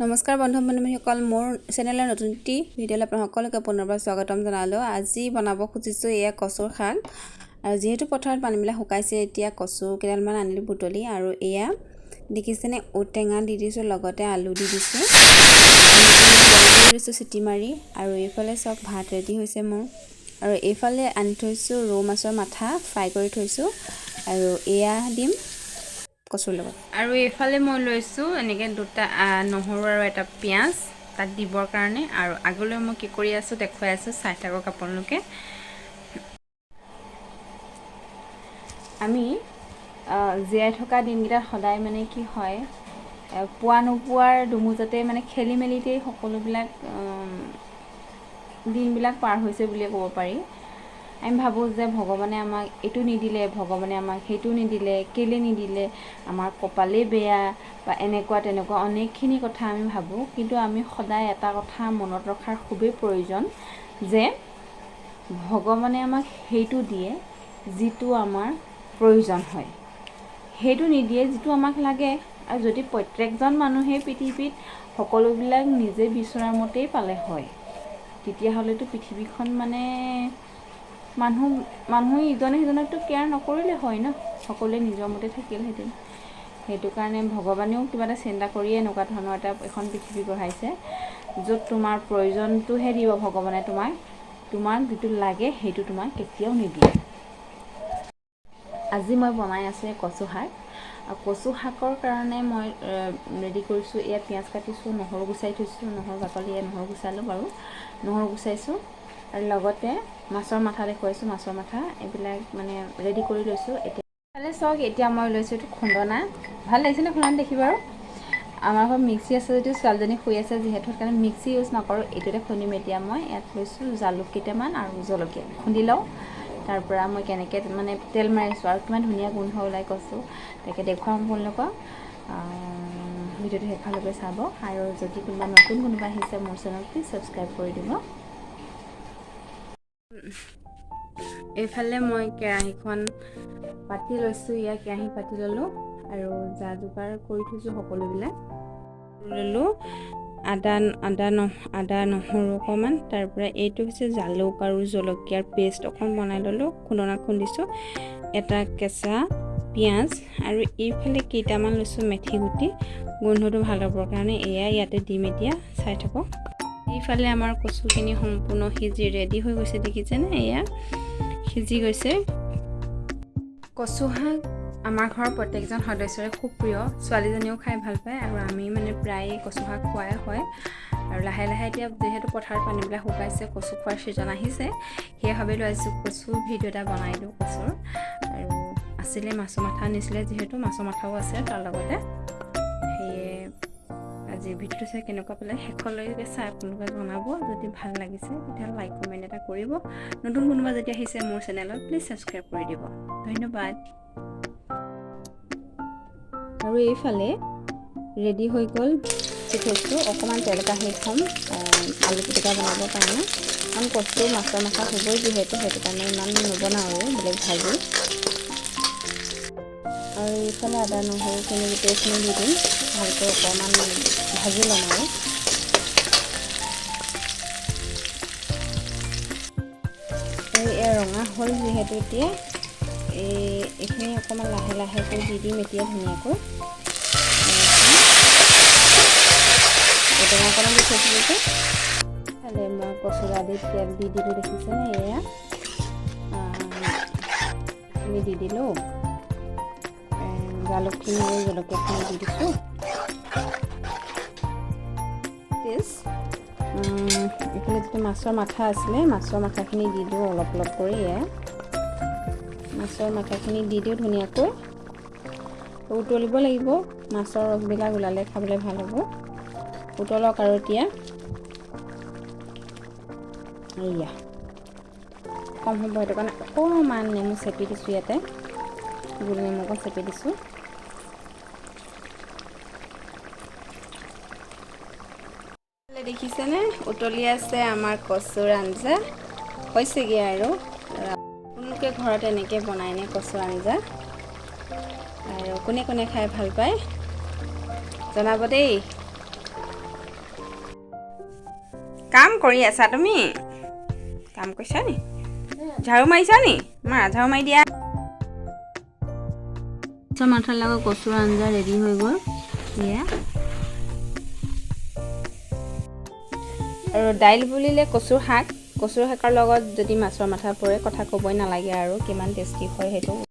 নমস্কাৰ বন্ধু বান্ধৱীসকল, মোৰ চেনেলৰ নতুন এটি ভিডিঅ'লৈ আপোনালোক সকলোকে পুনৰবাৰ স্বাগতম জনালোঁ। আজি বনাব খুজিছোঁ এয়া কচুৰ শাক। আৰু যিহেতু পথাৰত পানীবিলাক শুকাইছে, এতিয়া কচু কেইডালমান আনিলোঁ বুটলি। আৰু এয়া দেখিছেনে, ঔটেঙা দি দিছোঁ, লগতে আলু দি দিছোঁ, দিছোঁ চিটি মাৰি। আৰু এইফালে চাওক, ভাত ৰেডি হৈছে মোৰ। আৰু এইফালে আনি থৈছোঁ ৰৌ মাছৰ মাথা ফ্ৰাই কৰি থৈছোঁ, আৰু এয়া দিম কচুৰ লগত। আৰু এইফালে মই লৈছোঁ এনেকৈ দুটা নহৰু আৰু এটা পিঁয়াজ তাত দিবৰ কাৰণে। আৰু আগলৈ মই কি কৰি আছোঁ দেখুৱাই আছোঁ, চাই থাকক আপোনালোকে। আমি জীয়াই থকা দিনকেইটাত সদায় মানে কি হয়, পোৱা নোপোৱাৰ দুমোজতে মানে খেলি মেলিতেই সকলোবিলাক দিনবিলাক পাৰ হৈছে বুলিয়ে ক'ব পাৰি। আমি ভাবোঁ যে ভগৱানে আমাক এইটো নিদিলে, ভগৱানে আমাক সেইটো নিদিলে, কেলে নিদিলে, আমাৰ কপালেই বেয়া বা এনেকুৱা তেনেকুৱা অনেকখিনি কথা আমি ভাবোঁ। কিন্তু আমি সদায় এটা কথা মনত ৰখাৰ খুবেই প্ৰয়োজন যে ভগৱানে আমাক সেইটো দিয়ে যিটো আমাৰ প্ৰয়োজন হয়, সেইটো নিদিয়ে যিটো আমাক লাগে। আৰু যদি প্ৰত্যেকজন মানুহে পৃথিৱীত সকলোবিলাক নিজে বিচৰাৰ মতেই পালে হয়, তেতিয়াহ'লেতো পৃথিৱীখন মানে মানুহ ইজনে সিজনকতো কেয়াৰ নকৰিলে হয় ন, সকলোৱে নিজৰ মতে থাকিলহেঁতেন। সেইটো কাৰণে ভগৱানেও কিবা এটা চিন্তা কৰিয়ে এনেকুৱা ধৰণৰ এখন পৃথিৱী গঢ়াইছে, য'ত তোমাৰ প্ৰয়োজনটোহে দিব ভগৱানে তোমাক যিটো লাগে সেইটো তোমাক কেতিয়াও নিদিয়ে। আজি মই বনাই আছোঁ কচু শাক। আৰু কচু শাকৰ কাৰণে মই ৰেডি কৰিছোঁ, এয়া পিঁয়াজ কাটিছোঁ, নহৰু গুচাই থৈছোঁ, নহৰু বাকলি নহৰু গুচালোঁ বাৰু, নহৰু গুচাইছোঁ। আৰু লগতে মাছৰ মাথা দেখুৱাইছোঁ, মাছৰ মাথা এইবিলাক মানে ৰেডি কৰি লৈছোঁ। এতিয়া চাওক, এতিয়া মই লৈছোঁ এইটো খুন্দনা। ভাল লাগিছেনে খুন্দনা দেখি বাৰু? আমাৰ ঘৰত মিক্সি আছে যদিও ছোৱালীজনী শুই আছে যিহেতু, সেইকাৰণে মিক্সি ইউজ নকৰোঁ, এইটোতে খুন্দিম। এতিয়া মই ইয়াত লৈছোঁ জালুক কেইটামান আৰু জলকীয়া খুন্দি লওঁ। তাৰ পৰা মই কেনেকৈ মানে তেল মাৰিছোঁ আৰু কিমান ধুনীয়া গোন্ধ ওলাই কচু, তাকে দেখুৱাম আপোনালোকক। ভিডিঅ'টো শেষলৈকে চাব। আৰু যদি কোনোবা আহিছে মোৰ চেনেল, প্লিজ ছাবস্ক্ৰাইব কৰি দিব। এইফালে মই কেৰাহীখন পাতি লৈছোঁ, ইয়াৰ কেৰাহী পাতি ল'লোঁ আৰু যা যোগাৰ কৰি থৈছোঁ সকলোবিলাক ল'লোঁ। আদা নহৰু অকণমান, তাৰপৰা এইটো হৈছে জালুক আৰু জলকীয়াৰ পেষ্ট অকণ বনাই ল'লোঁ, খুন্দনাত খুন্দিছোঁ। এটা কেঁচা পিঁয়াজ আৰু এইফালে কেইটামান লৈছোঁ মেথি গুটি, গোন্ধটো ভাল হ'বৰ কাৰণে। এয়া ইয়াতে দিম, এতিয়া চাই থাকক। এইফালে আমাৰ কচুখিনি সম্পূৰ্ণ সিজি ৰেডি হৈ গৈছে, দেখিছেনে? এয়া সিজি গৈছে। কচু শাক আমাৰ ঘৰৰ প্ৰত্যেকজন সদস্যৰে খুব প্ৰিয়, ছোৱালীজনীও খাই ভাল পায়। আৰু আমি মানে প্ৰায়ে কচু শাক খোৱাই হয়। আৰু লাহে লাহে এতিয়া যিহেতু পথাৰত পানীবিলাক শুকাইছে, কচু খোৱাৰ ছিজন আহিছে, সেয়ে ভাবিলোঁ আজি কচুৰ ভিডিঅ' এটা বনাই দিওঁ কচুৰ। আৰু আছিলে মাছৰ মাথা আনিছিলে, যিহেতু মাছৰ মাথাও আছে তাৰ লগতে। সেয়ে আজি ভিডিঅ'টো চাই কেনেকুৱা পালে শেষলৈকে চাই আপোনালোকে জনাব। যদি ভাল লাগিছে তেতিয়াহ'লে লাইক কমেণ্ট এটা কৰিব। নতুন কোনোবা যদি আহিছে মোৰ চেনেলত, প্লিজ ছাবস্ক্ৰাইব কৰি দিব। ধন্যবাদ। আৰু এইফালে ৰেডি হৈ গ'ল থৈছোঁ, অকণমান তেল কাঢ়ি থ'ম আলু পিটিকা বনাবৰ কাৰণে। কাৰণ কচু মাছৰ মাথা হ'বই যিহেতু, সেইটো কাৰণে ইমান নবনাওঁ আৰু বেলেগ ভাজি। আৰু এইফালে আদা নহৰুখিনি গোটেইখিনি দি দিম, ভালকৈ অকণমান ভাজি ল'ম। আৰু এয়া ৰঙা হ'ল যিহেতু, এতিয়া এইখিনি অকণমান লাহে লাহেকৈ দি দিম এতিয়া ধুনীয়াকৈ। ঔটেঙা অকণমান দি থৈছিলোঁ যে, খালে মই কচুৰ আদিত তেল দি দিলোঁ, দেখিছেনে? এয়া আমি দি দিলোঁ, জালুকখিনি আৰু জলকীয়াখিনি দি দিছোঁ। এইফালে যিটো মাছৰ মাথা আছিলে, মাছৰ মাথাখিনি দি দিওঁ অলপ অলপ কৰি। এয়া মাছৰ মাথাখিনি দি দিওঁ ধুনীয়াকৈ, উতলিব লাগিব। মাছৰ ৰসবিলাক ওলালে খাবলৈ ভাল হ'ব। উতলক আৰু এতিয়া এয়া কম হ'ব, সেইটো কাৰণে অকণমান নেমু চেপি দিছোঁ, ইয়াতে গোল নেমু অকণ চেপি দিছোঁ। দেখিছেনে, উতলি আছে আমাৰ কচুৰ আঞ্জা, হৈছেগৈ। আৰু আপোনালোকে ঘৰত এনেকৈ বনাইনে কচুৰ আঞ্জা? আৰু কোনে কোনে খাই ভাল পায় জনাব দেই। কাম কৰি আছা তুমি? কাম কৰিছা নি? ঝাৰু মাৰিছা নি? মাৰা ঝাৰু মাৰি দিয়া। মাছৰ মাথাৰ লগত কচুৰ আঞ্জা ৰেডি হৈ গ'ল। এয়া আৰু দাইল বুলিলে কচুৰ শাকৰ লগত যদি মাছৰ মাথা পৰে কথা ক'বই নালাগে আৰু কিমান টেষ্টি হয় সেইটো।